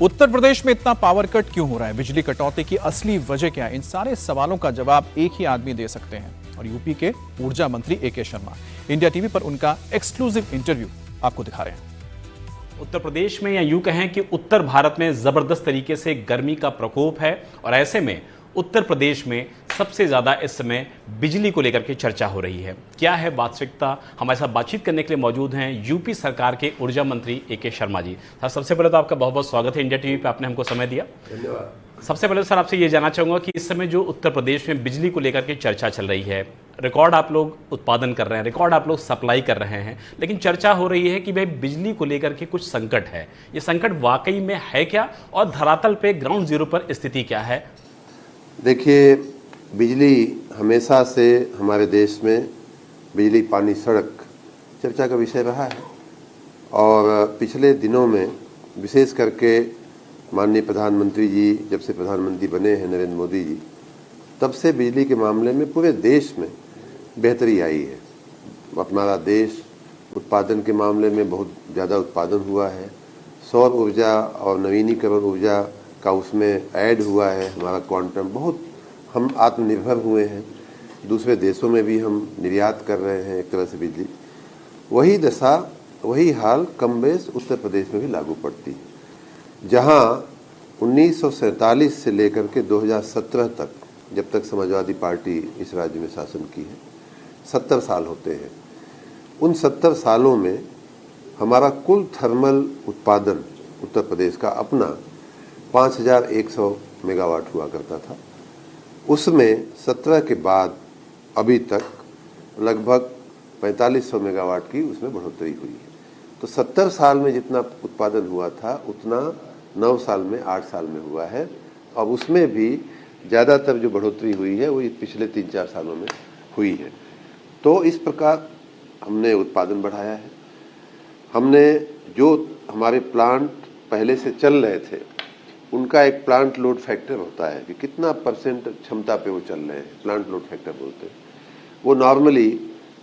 उत्तर प्रदेश में इतना power cut क्यों हो रहा है, बिजली कटौती की असली वजह क्या है? इन सारे सवालों का जवाब एक ही आदमी दे सकते हैं और यूपी के ऊर्जा मंत्री ए के शर्मा। इंडिया टीवी पर उनका एक्सक्लूसिव इंटरव्यू आपको दिखा रहे हैं। उत्तर प्रदेश में या यूं कहें कि उत्तर भारत में जबरदस्त तरीके से गर्मी का प्रकोप है और ऐसे में उत्तर प्रदेश में सबसे ज्यादा इस समय बिजली को लेकर के चर्चा हो रही है। क्या है वास्तविकता? हमारे साथ बातचीत करने के लिए मौजूद हैं यूपी सरकार के ऊर्जा मंत्री ए के शर्मा जी। सर, सबसे पहले तो आपका बहुत बहुत स्वागत है इंडिया टीवी पे, आपने हमको समय दिया। धन्यवाद। सबसे पहले सर आपसे ये जानना चाहूंगा कि इस समय जो उत्तर प्रदेश में बिजली को लेकर के चर्चा चल रही है, रिकॉर्ड आप लोग उत्पादन कर रहे हैं, रिकॉर्ड आप लोग सप्लाई कर रहे हैं, लेकिन चर्चा हो रही है कि भाई बिजली को लेकर के कुछ संकट है। ये संकट वाकई में है क्या और धरातल पे ग्राउंड जीरो पर स्थिति क्या है? देखिए, बिजली हमेशा से हमारे देश में बिजली, पानी, सड़क चर्चा का विषय रहा है और पिछले दिनों में विशेष करके माननीय प्रधानमंत्री जी जब से प्रधानमंत्री बने हैं, नरेंद्र मोदी जी, तब से बिजली के मामले में पूरे देश में बेहतरी आई है। हमारा देश उत्पादन के मामले में बहुत ज़्यादा उत्पादन हुआ है। सौर ऊर्जा और नवीनीकरण ऊर्जा का उसमें ऐड हुआ है। हमारा क्वांटम बहुत, हम आत्मनिर्भर हुए हैं। दूसरे देशों में भी हम निर्यात कर रहे हैं एक तरह से बिजली। वही दशा, वही हाल कम बेश उत्तर प्रदेश में भी लागू पड़ती है, जहां 1947 से लेकर के 2017 तक, जब तक समाजवादी पार्टी इस राज्य में शासन की है, 70 साल होते हैं। उन 70 सालों में हमारा कुल थर्मल उत्पादन उत्तर प्रदेश का अपना 5100 मेगावाट हुआ करता था। उसमें 17 के बाद अभी तक लगभग 4500 मेगावाट की उसमें बढ़ोतरी हुई है। तो 70 साल में जितना उत्पादन हुआ था उतना 9 साल में, 8 साल में हुआ है। और उसमें भी ज़्यादातर जो बढ़ोतरी हुई है वो पिछले 3-4 सालों में हुई है। तो इस प्रकार हमने उत्पादन बढ़ाया है। हमने जो हमारे प्लांट पहले से चल रहे थे उनका एक प्लांट लोड फैक्टर होता है कि कितना परसेंट क्षमता पे वो चल रहे हैं, प्लांट लोड फैक्टर बोलते हैं। वो नॉर्मली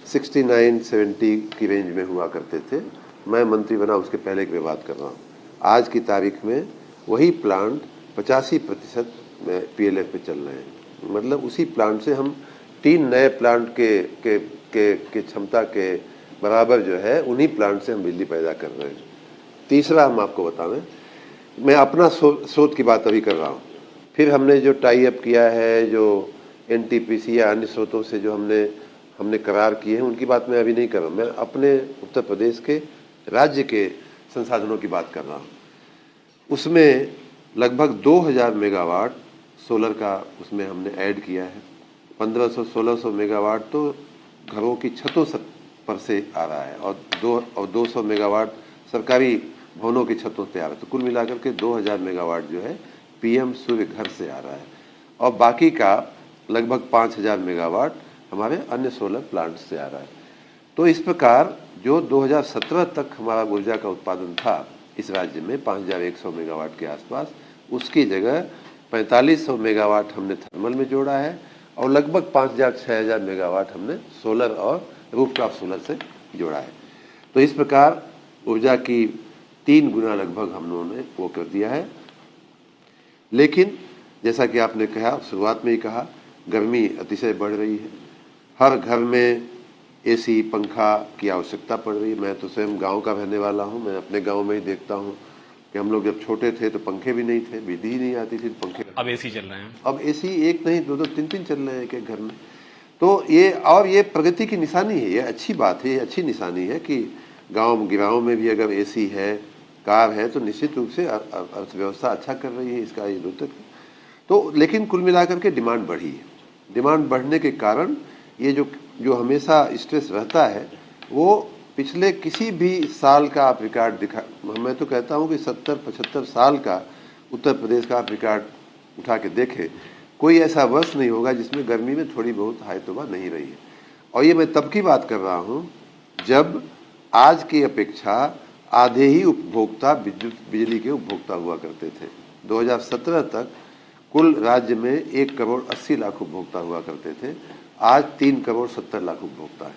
69-70 की रेंज में हुआ करते थे। मैं मंत्री बना उसके पहले की बात कर रहा हूँ। आज की तारीख में वही प्लांट 85% में PLF पे चल रहे हैं। मतलब उसी प्लांट से हम 3 नए प्लांट के क्षमता के बराबर जो है उन्हीं प्लांट से हम बिजली पैदा कर रहे हैं। तीसरा हम आपको बतावें, मैं अपना स्रोत की बात अभी कर रहा हूँ। फिर हमने जो टाई अप किया है, जो NTPC या अन्य स्रोतों से जो हमने करार किए हैं, उनकी बात मैं अभी नहीं कर रहा हूँ। मैं अपने उत्तर प्रदेश के राज्य के संसाधनों की बात कर रहा हूँ। उसमें लगभग 2000 मेगावाट सोलर का उसमें हमने ऐड किया है। 1500-1600 मेगावाट तो घरों की छतों पर से आ रहा है और 200 मेगावाट सरकारी भवनों की छतों पे आ रहा है। तो कुल मिलाकर के 2000 मेगावाट जो है PM सूर्य घर से आ रहा है और बाकी का लगभग 5000 मेगावाट हमारे अन्य सोलर प्लांट से आ रहा है। तो इस प्रकार जो 2017 तक हमारा ऊर्जा का उत्पादन था इस राज्य में 5100 मेगावाट के आसपास, उसकी जगह 4500 मेगावाट हमने थर्मल में जोड़ा है और लगभग 5000-6000 मेगावाट हमने सोलर और रूफटॉप सोलर से जोड़ा है। तो इस प्रकार ऊर्जा की 3 गुना लगभग हम लोगों ने वो कर दिया है। लेकिन जैसा कि आपने कहा, शुरुआत में ही कहा, गर्मी अतिशय बढ़ रही है। हर घर में AC, पंखा की आवश्यकता पड़ रही है। मैं तो स्वयं गांव का रहने वाला हूं। मैं अपने गांव में ही देखता हूं कि हम लोग जब छोटे थे तो पंखे भी नहीं थे, बिजली ही नहीं आती थी, पंखे। अब AC चल रहे हैं। अब AC एक नहीं, 2-2, 3-3 चल रहे हैं एक एक घर में। तो ये प्रगति की निशानी है, ये अच्छी बात है, ये अच्छी निशानी है कि गाँव में भी अगर AC है, कार है, तो निश्चित रूप से अर्थव्यवस्था अच्छा कर रही है, इसका ये द्योतक है। तो लेकिन कुल मिलाकर के डिमांड बढ़ी है। डिमांड बढ़ने के कारण ये जो हमेशा स्ट्रेस रहता है वो पिछले किसी भी साल का आप रिकॉर्ड दिखा, मैं तो कहता हूँ कि 70-75 साल का उत्तर प्रदेश का आप रिकॉर्ड उठा के देखें, कोई ऐसा वर्ष नहीं होगा जिसमें गर्मी में थोड़ी बहुत हाय तौबा नहीं रही है। और ये मैं तब की बात कर रहा हूँ जब आज की अपेक्षा आधे ही उपभोक्ता बिजली के उपभोक्ता हुआ करते थे। 2017 तक कुल राज्य में 1 करोड़ 80 लाख उपभोक्ता हुआ करते थे। आज 3 करोड़ 70 लाख उपभोक्ता है।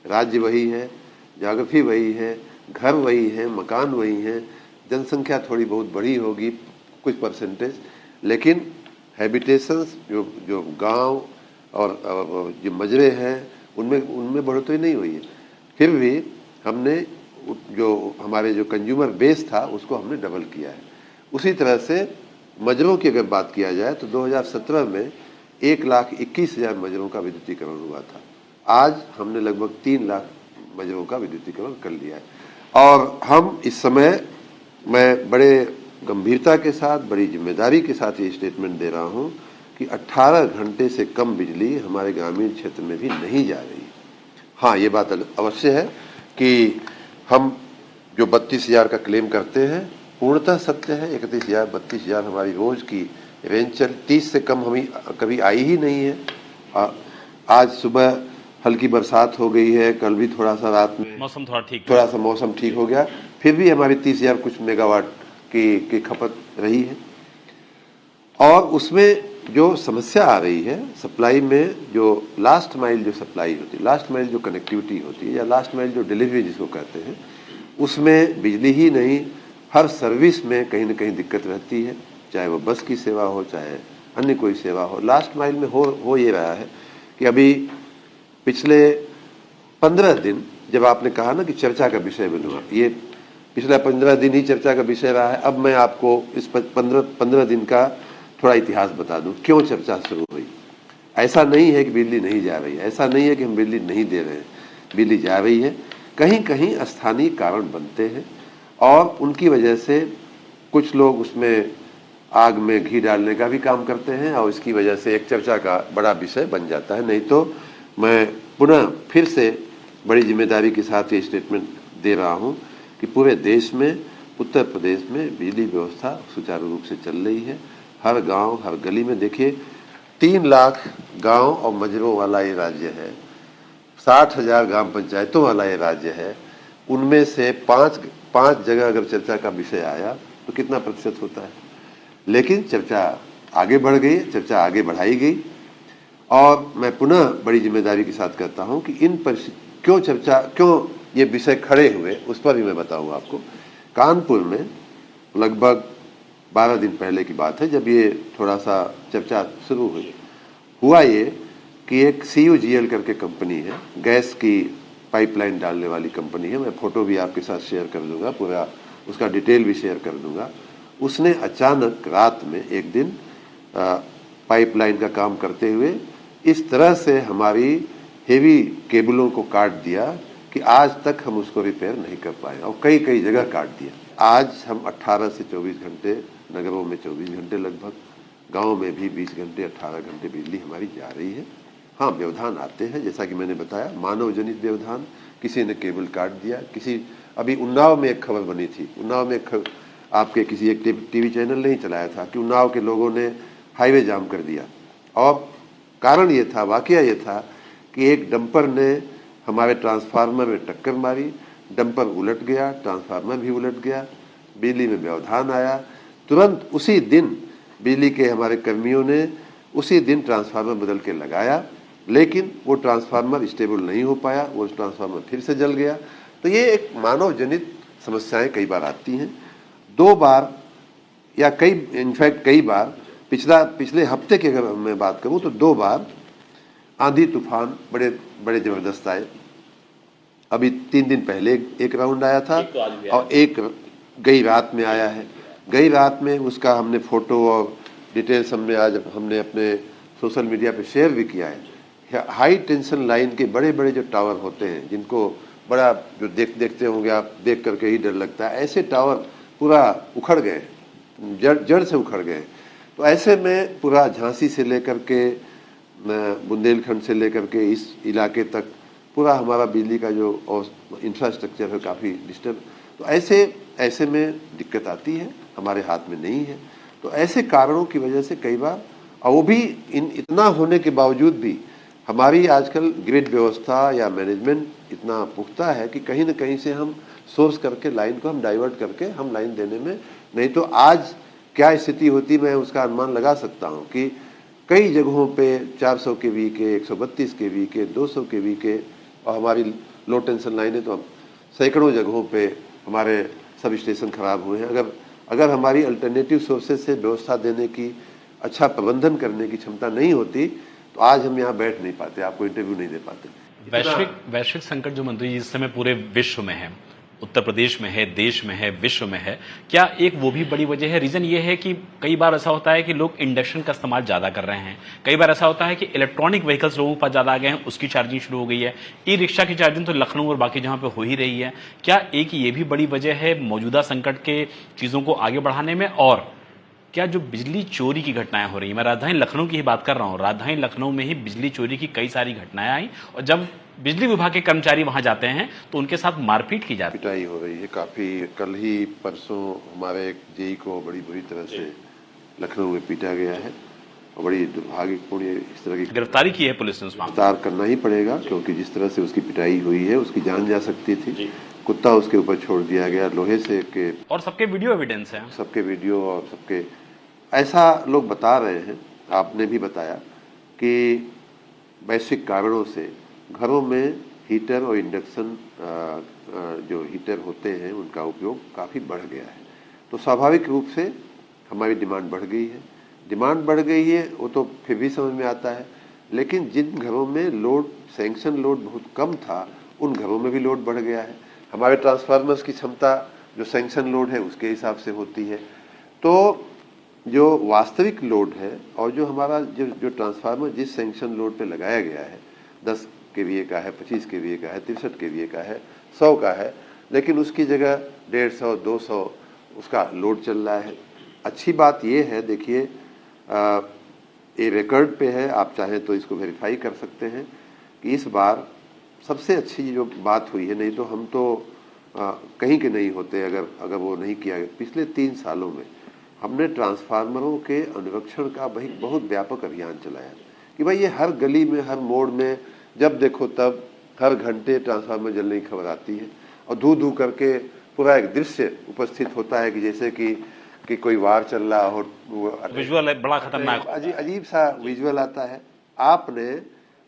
राज्य वही है, ज्योग्राफी वही है, घर वही है, मकान वही है, जनसंख्या थोड़ी बहुत बढ़ी होगी कुछ परसेंटेज, लेकिन हैबिटेशंस जो गांव और जो मजरे हैं उनमें बढ़ोतरी नहीं हुई है। फिर भी हमने जो हमारे जो कंज्यूमर बेस था उसको हमने डबल किया है। उसी तरह से मजरों की अगर बात किया जाए तो 2017 में 1,21,000 मजरों का विद्युतीकरण हुआ था। आज हमने लगभग 3 लाख मजरों का विद्युतीकरण कर लिया है। और हम इस समय, मैं बड़े गंभीरता के साथ, बड़ी जिम्मेदारी के साथ ये स्टेटमेंट दे रहा हूँ कि 18 घंटे से कम बिजली हमारे ग्रामीण क्षेत्र में भी नहीं जा रही। हाँ, ये बात अवश्य है कि हम जो 32,000 का क्लेम करते हैं पूर्णतः सत्य है। 31,000 32,000 हमारी रोज की रेंज चल 30 से कम हमें कभी आई ही नहीं है। आज सुबह हल्की बरसात हो गई है, कल भी थोड़ा सा रात में मौसम थोड़ा सा मौसम ठीक हो गया, फिर भी हमारी 30,000 कुछ मेगावाट की खपत रही है। और उसमें जो समस्या आ रही है सप्लाई में, जो लास्ट माइल जो सप्लाई होती है, लास्ट माइल जो कनेक्टिविटी होती है या लास्ट माइल जो डिलीवरी जिसको कहते हैं, उसमें बिजली ही नहीं हर सर्विस में कहीं ना कहीं दिक्कत रहती है। चाहे वो बस की सेवा हो, चाहे अन्य कोई सेवा हो, लास्ट माइल में हो ये रहा है कि अभी पिछले 15 दिन, जब आपने कहा ना कि चर्चा का विषय बना, ये पिछला 15 दिन ही चर्चा का विषय रहा है। अब मैं आपको इस 15 दिन का थोड़ा इतिहास बता दूं, क्यों चर्चा शुरू हुई। ऐसा नहीं है कि बिजली नहीं जा रही है, ऐसा नहीं है कि हम बिजली नहीं दे रहे हैं, बिजली जा रही है। कहीं कहीं स्थानीय कारण बनते हैं और उनकी वजह से कुछ लोग उसमें आग में घी डालने का भी काम करते हैं और इसकी वजह से एक चर्चा का बड़ा विषय बन जाता है। नहीं तो मैं पुनः फिर से बड़ी जिम्मेदारी के साथ ये स्टेटमेंट दे रहा हूँ कि पूरे देश में, उत्तर प्रदेश में बिजली व्यवस्था सुचारू रूप से चल रही है। हर गांव, हर गली में देखिए 3 लाख गांव और मजरों वाला ये राज्य है, 60,000 ग्राम पंचायतों वाला ये राज्य है। उनमें से पांच जगह अगर चर्चा का विषय आया तो कितना प्रतिशत होता है। लेकिन चर्चा आगे बढ़ गई, चर्चा आगे बढ़ाई गई। और मैं पुनः बड़ी जिम्मेदारी के साथ कहता हूं कि क्यों ये विषय खड़े हुए, उस पर भी मैं बताऊंगा आपको। कानपुर में लगभग 12 दिन पहले की बात है, जब ये थोड़ा सा चर्चा शुरू हुई, हुआ ये कि एक CUGL करके कंपनी है, गैस की पाइपलाइन डालने वाली कंपनी है। मैं फोटो भी आपके साथ शेयर कर दूंगा, पूरा उसका डिटेल भी शेयर कर दूंगा। उसने अचानक रात में एक दिन पाइपलाइन का काम करते हुए इस तरह से हमारी हेवी केबलों को काट दिया कि आज तक हम उसको रिपेयर नहीं कर पाए और कई कई जगह काट दिया। आज हम 18 से 24 घंटे, नगरों में 24 घंटे लगभग, गाँव में भी 20 घंटे 18 घंटे बिजली हमारी जा रही है। हाँ, व्यवधान आते हैं, जैसा कि मैंने बताया, मानव जनित व्यवधान। किसी ने केबल काट दिया, अभी उन्नाव में एक खबर बनी थी, उन्नाव में आपके किसी एक टीवी चैनल ने ही चलाया था कि उन्नाव के लोगों ने हाईवे जाम कर दिया। और कारण ये था, वाकया ये था कि एक डंपर ने हमारे ट्रांसफार्मर में टक्कर मारी, डंपर उलट गया, ट्रांसफार्मर भी उलट गया, बिजली में व्यवधान आया। तुरंत उसी दिन बिजली के हमारे कर्मियों ने उसी दिन ट्रांसफार्मर बदल के लगाया, लेकिन वो ट्रांसफार्मर स्टेबल नहीं हो पाया, वो ट्रांसफार्मर फिर से जल गया। तो ये एक मानव जनित समस्याएं कई बार आती हैं। 2 बार या कई बार पिछले हफ्ते की अगर मैं बात करूं तो 2 बार आंधी तूफान बड़े बड़े जबरदस्त आए। अभी 3 दिन पहले एक राउंड आया था और एक गई रात में आया है। गई रात में उसका हमने फोटो और डिटेल्स हमने अपने सोशल मीडिया पे शेयर भी किया है। हाई टेंशन लाइन के बड़े बड़े जो टावर होते हैं, जिनको बड़ा जो देखते होंगे आप, देख करके ही डर लगता है, ऐसे टावर पूरा उखड़ गए, जड़ से उखड़ गए। तो ऐसे में पूरा झांसी से लेकर के बुंदेलखंड से लेकर के इस इलाके तक पूरा हमारा बिजली का जो इंफ्रास्ट्रक्चर है काफ़ी डिस्टर्ब। तो ऐसे में दिक्कत आती है, हमारे हाथ में नहीं है। तो ऐसे कारणों की वजह से कई बार, और वो भी इतना होने के बावजूद भी हमारी आजकल ग्रिड व्यवस्था या मैनेजमेंट इतना पुख्ता है कि कहीं ना कहीं से हम सोर्स करके लाइन को हम डाइवर्ट करके हम लाइन देने में, नहीं तो आज क्या स्थिति होती मैं उसका अनुमान लगा सकता हूं कि कई जगहों पे 400 kV के, 132 kV के, 200 kV के, और हमारी लो टेंशन लाइनें तो सैकड़ों जगहों पे हमारे सब स्टेशन खराब हुए हैं। अगर हमारी अल्टरनेटिव सोर्सेज से व्यवस्था देने की, अच्छा प्रबंधन करने की क्षमता नहीं होती तो आज हम यहाँ बैठ नहीं पाते, आपको इंटरव्यू नहीं दे पाते। वैश्विक संकट जो मंत्री जी इस समय पूरे विश्व में है, उत्तर प्रदेश में है, देश में है, विश्व में है, क्या एक वो भी बड़ी वजह है? रीजन ये है कि कई बार ऐसा होता है कि लोग इंडक्शन का इस्तेमाल ज्यादा कर रहे हैं, कई बार ऐसा होता है कि इलेक्ट्रॉनिक व्हीकल्स लोगों के पास ज्यादा आ गए हैं, उसकी चार्जिंग शुरू हो गई है। ई रिक्शा की चार्जिंग तो लखनऊ और बाकी जहां पे हो ही रही है। क्या एक ये भी बड़ी वजह है मौजूदा संकट के चीजों को आगे बढ़ाने में? और क्या जो बिजली चोरी की घटनाएं हो रही हैं, मैं राजधानी लखनऊ की ही बात कर रहा हूं, राजधानी लखनऊ में ही बिजली चोरी की कई सारी घटनाएं आई और जब बिजली विभाग के कर्मचारी वहां जाते हैं तो उनके साथ मारपीट की जाती है। पिटाई हो रही है काफी। कल ही परसों हमारे एक जेई को बड़ी बुरी तरह से लखनऊ में पीटा गया है और बड़ी दुर्भाग्यपूर्ण इस तरह की गिरफ्तारी की है पुलिस ने। गिरफ्तार करना ही पड़ेगा क्योंकि जिस तरह से उसकी पिटाई हुई है उसकी जान जा सकती थी। कुत्ता उसके ऊपर छोड़ दिया गया लोहे से के, और सबके वीडियो एविडेंस है, सबके वीडियो और सबके ऐसा लोग बता रहे हैं, आपने भी बताया कि वैश्विक कारणों से घरों में हीटर और इंडक्शन जो हीटर होते हैं उनका उपयोग काफ़ी बढ़ गया है। तो स्वाभाविक रूप से हमारी डिमांड बढ़ गई है। डिमांड बढ़ गई है वो तो फिर भी समझ में आता है, लेकिन जिन घरों में लोड सैंक्शन लोड बहुत कम था उन घरों में भी लोड बढ़ गया है। हमारे ट्रांसफार्मर्स की क्षमता जो सैंक्शन लोड है उसके हिसाब से होती है। तो जो वास्तविक लोड है और जो हमारा जो ट्रांसफार्मर जिस सैंक्शन लोड पे लगाया गया है 10 kVA का है, 25 kVA का है, 63 kVA का है, 100 का है, लेकिन उसकी जगह 150, 200 उसका लोड चल रहा है। अच्छी बात ये है, देखिए ये रिकॉर्ड पे है, आप चाहें तो इसको वेरीफाई कर सकते हैं कि इस बार सबसे अच्छी जो बात हुई है, नहीं तो हम तो कहीं के नहीं होते अगर वो नहीं किया गया। पिछले 3 सालों में हमने ट्रांसफार्मरों के अनुरक्षण का बहुत व्यापक अभियान चलाया कि भाई ये हर गली में, हर मोड़ में जब देखो तब हर घंटे ट्रांसफार्मर जलने की खबर आती है और धू धू करके पूरा एक दृश्य उपस्थित होता है कि जैसे कि कोई वार चल रहा हो। विजुअल बड़ा खतरनाक, अजीब सा विजुअल आता है।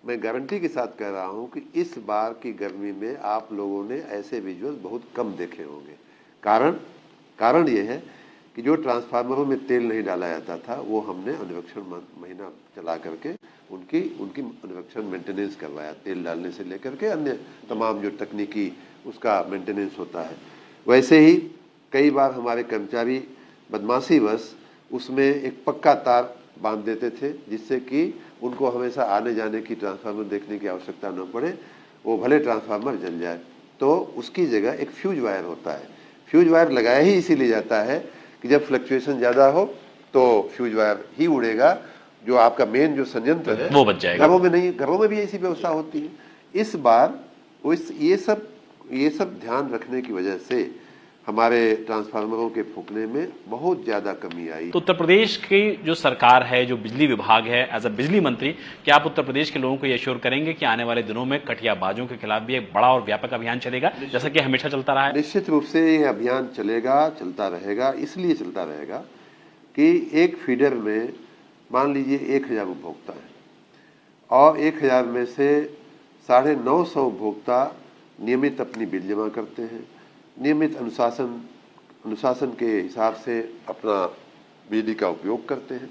मैं गारंटी के साथ कह रहा हूं कि इस बार की गर्मी में आप लोगों ने ऐसे विजुअल बहुत कम देखे होंगे। कारण ये है कि जो ट्रांसफार्मरों में तेल नहीं डाला जाता था वो हमने अनुरक्षण महीना चला करके उनकी अनुरक्षण मेंटेनेंस करवाया, तेल डालने से लेकर के अन्य तमाम जो तकनीकी उसका मेंटेनेंस होता है। वैसे ही कई बार हमारे कर्मचारी बदमाशीवश उसमें एक पक्का तार बांध देते थे जिससे कि उनको हमेशा आने जाने की ट्रांसफार्मर देखने की आवश्यकता न पड़े, वो भले ट्रांसफार्मर जल जाए। तो उसकी जगह एक फ्यूज वायर होता है। फ्यूज वायर लगाया ही इसीलिए जाता है कि जब फ्लक्चुएशन ज़्यादा हो तो फ्यूज वायर ही उड़ेगा, जो आपका मेन जो संयंत्र है वो बच जाएगा। घरों में नहीं, घरों में भी ऐसी व्यवस्था होती है। इस बार ये सब ध्यान रखने की वजह से हमारे ट्रांसफार्मरों के फूकने में बहुत ज्यादा कमी आई। तो उत्तर प्रदेश की जो सरकार है, जो बिजली विभाग है, एज अ बिजली मंत्री, क्या आप उत्तर प्रदेश के लोगों को यह श्योर करेंगे कि आने वाले दिनों में कटियाबाजों के खिलाफ भी एक बड़ा और व्यापक अभियान चलेगा जैसा कि हमेशा चलता रहा है? निश्चित रूप से ये अभियान चलेगा, चलता रहेगा। इसलिए चलता रहेगा कि एक फीडर में मान लीजिए 1000 उपभोक्ता है और 1000 में से 950 उपभोक्ता नियमित अपनी बिल जमा करते हैं, नियमित अनुशासन के हिसाब से अपना बिजली का उपयोग करते हैं।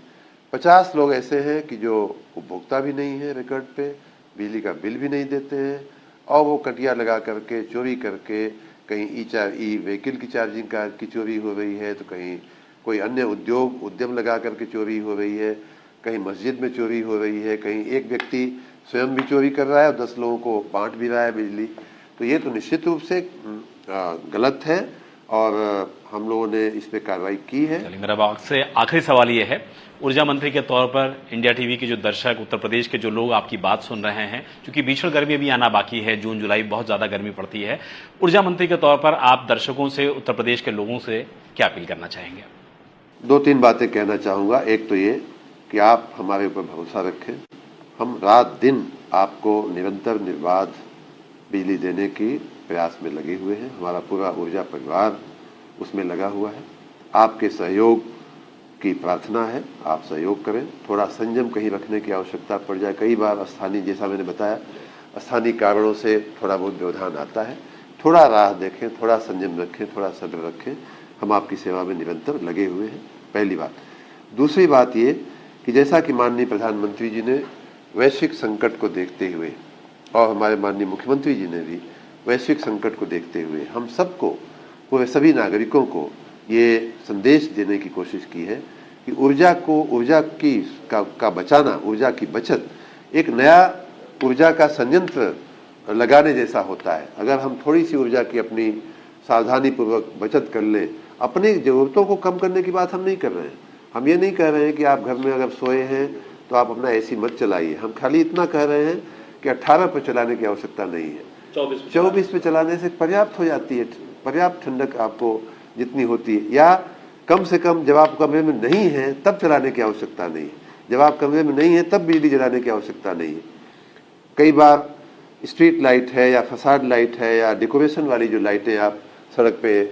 50 लोग ऐसे हैं कि जो उपभोक्ता भी नहीं है रिकॉर्ड पे, बिजली का बिल भी नहीं देते हैं और वो कटिया लगा करके चोरी करके कहीं ई व्हीकल की चार्जिंग की चोरी हो रही है, तो कहीं कोई अन्य उद्यम लगा करके चोरी हो रही है, कहीं मस्जिद में चोरी हो रही है, कहीं एक व्यक्ति स्वयं भी चोरी कर रहा है और 10 लोगों को बांट भी रहा है बिजली। तो ये तो निश्चित रूप से गलत है और हम लोगों ने इस पे कार्रवाई की है। मेरा आपसे आखिरी सवाल ये है, ऊर्जा मंत्री के तौर पर इंडिया टीवी के जो दर्शक, उत्तर प्रदेश के जो लोग आपकी बात सुन रहे हैं, क्योंकि भीषण गर्मी भी आना बाकी है, जून जुलाई बहुत ज्यादा गर्मी पड़ती है, ऊर्जा मंत्री के तौर पर आप दर्शकों से, उत्तर प्रदेश के लोगों से क्या अपील करना चाहेंगे? 2-3 बातें कहना चाहूँगा। एक तो ये कि आप हमारे ऊपर भरोसा रखें, हम रात दिन आपको निरंतर निर्बाध बिजली देने की प्रयास में लगे हुए हैं। हमारा पूरा ऊर्जा परिवार उसमें लगा हुआ है। आपके सहयोग की प्रार्थना है, आप सहयोग करें। थोड़ा संयम कहीं रखने की आवश्यकता पड़ जाए, कई बार स्थानीय, जैसा मैंने बताया, स्थानीय कारणों से थोड़ा बहुत व्यवधान आता है। थोड़ा राह देखें, थोड़ा संयम रखें, थोड़ा सब्र रखें। हम आपकी सेवा में निरंतर लगे हुए हैं, पहली बात। दूसरी बात ये कि जैसा कि माननीय प्रधानमंत्री जी ने वैश्विक संकट को देखते हुए और हमारे माननीय मुख्यमंत्री जी ने भी वैश्विक संकट को देखते हुए हम सबको, पूरे सभी नागरिकों को ये संदेश देने की कोशिश की है कि ऊर्जा का बचाना, ऊर्जा की बचत एक नया ऊर्जा का संयंत्र लगाने जैसा होता है। अगर हम थोड़ी सी ऊर्जा की अपनी सावधानी पूर्वक बचत कर लें, अपनी ज़रूरतों को कम करने की बात हम नहीं कर रहे हैं। हम ये नहीं कह रहे हैं कि आप घर में अगर सोए हैं तो आप अपना एसी मत चलाइए। हम खाली इतना कह रहे हैं कि 18 पर चलाने की आवश्यकता नहीं है, 24 पे चलाने से पर्याप्त हो जाती है, पर्याप्त ठंडक आपको जितनी होती है। या कम से कम जब आप कमरे में नहीं हैं तब चलाने की आवश्यकता नहीं है, जब आप कमरे में नहीं हैं तब बिजली जलाने की आवश्यकता नहीं है। कई बार स्ट्रीट लाइट है या फसाड लाइट है या डेकोरेशन वाली जो लाइटें आप सड़क पे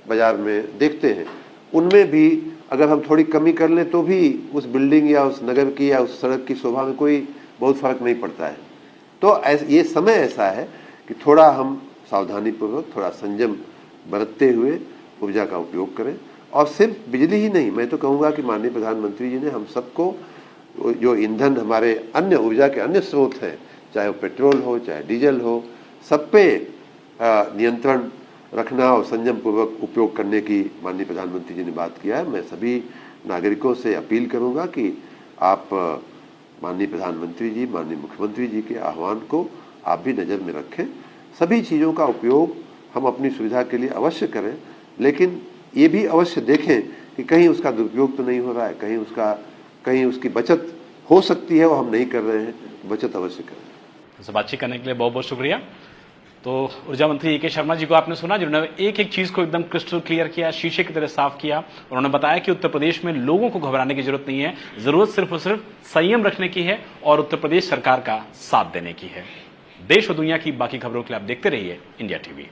बाजार में देखते हैं, उनमें भी अगर हम थोड़ी कमी कर लें तो भी उस बिल्डिंग या उस नगर की या उस सड़क की शोभा में कोई बहुत फर्क नहीं पड़ता है। तो ये समय ऐसा है कि थोड़ा हम सावधानीपूर्वक, थोड़ा संयम बरतते हुए ऊर्जा का उपयोग करें। और सिर्फ बिजली ही नहीं, मैं तो कहूँगा कि माननीय प्रधानमंत्री जी ने हम सबको जो ईंधन हमारे अन्य ऊर्जा के अन्य स्रोत हैं, चाहे वो पेट्रोल हो चाहे डीजल हो, सब पे नियंत्रण रखना और संयम पूर्वक उपयोग करने की माननीय प्रधानमंत्री जी ने बात किया है। मैं सभी नागरिकों से अपील करूंगा कि आप माननीय प्रधानमंत्री जी, माननीय मुख्यमंत्री जी के आह्वान को आप भी नज़र में रखें। सभी चीज़ों का उपयोग हम अपनी सुविधा के लिए अवश्य करें, लेकिन ये भी अवश्य देखें कि कहीं उसका दुरुपयोग तो नहीं हो रहा है, कहीं उसकी बचत हो सकती है, वो हम नहीं कर रहे हैं। बचत अवश्य करें। बातचीत करने के लिए बहुत बहुत शुक्रिया। तो ऊर्जा मंत्री ए के शर्मा जी को आपने सुना, जिन्होंने एक एक चीज को एकदम क्रिस्टल क्लियर किया, शीशे की तरह साफ किया। उन्होंने बताया कि उत्तर प्रदेश में लोगों को घबराने की जरूरत नहीं है, जरूरत सिर्फ और सिर्फ संयम रखने की है और उत्तर प्रदेश सरकार का साथ देने की है। देश और दुनिया की बाकी खबरों के लिए आप देखते रहिए इंडिया टीवी।